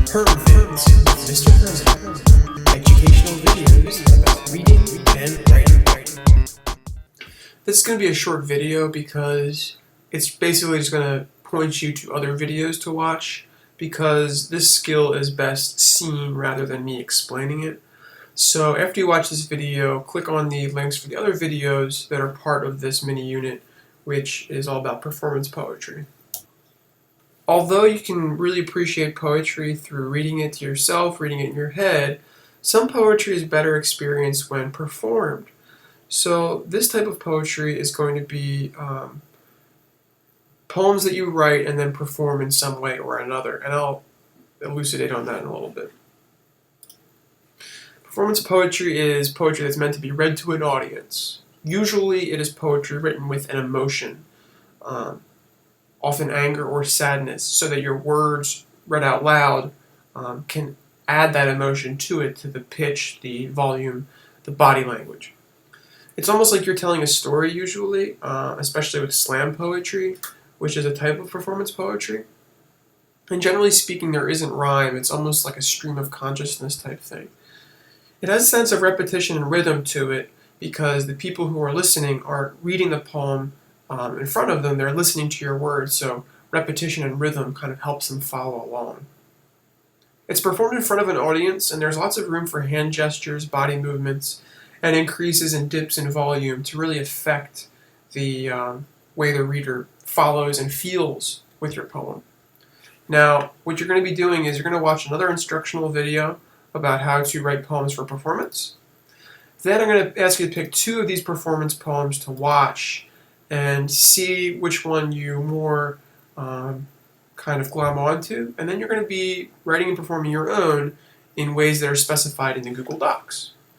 Hermvids with Mr. Hermit. Educational videos about reading and writing. This is going to be a short video because it's basically just going to point you to other videos to watch, because this skill is best seen rather than me explaining it. So after you watch this video, click on the links for the other videos that are part of this mini unit, which is all about performance poetry. Although you can really appreciate poetry through reading it to yourself, reading it in your head, some poetry is better experienced when performed. So this type of poetry is going to be poems that you write and then perform in some way or another, and I'll elucidate on that in a little bit. Performance poetry is poetry that's meant to be read to an audience. Usually it is poetry written with an emotion, often anger or sadness, so that your words read out loud can add that emotion to it, to the pitch, the volume, the body language. It's almost like you're telling a story usually, especially with slam poetry, which is a type of performance poetry. And generally speaking, there isn't rhyme. It's almost like a stream of consciousness type thing. It has a sense of repetition and rhythm to it because the people who are listening aren't reading the poem in front of them, they're listening to your words, so repetition and rhythm kind of helps them follow along. It's performed in front of an audience, and there's lots of room for hand gestures, body movements, and increases and dips in volume to really affect the way the reader follows and feels with your poem. Now, what you're going to be doing is you're going to watch another instructional video about how to write poems for performance. Then I'm going to ask you to pick two of these performance poems to watch and see which one you more kind of glom onto, and then you're going to be writing and performing your own in ways that are specified in the Google Docs.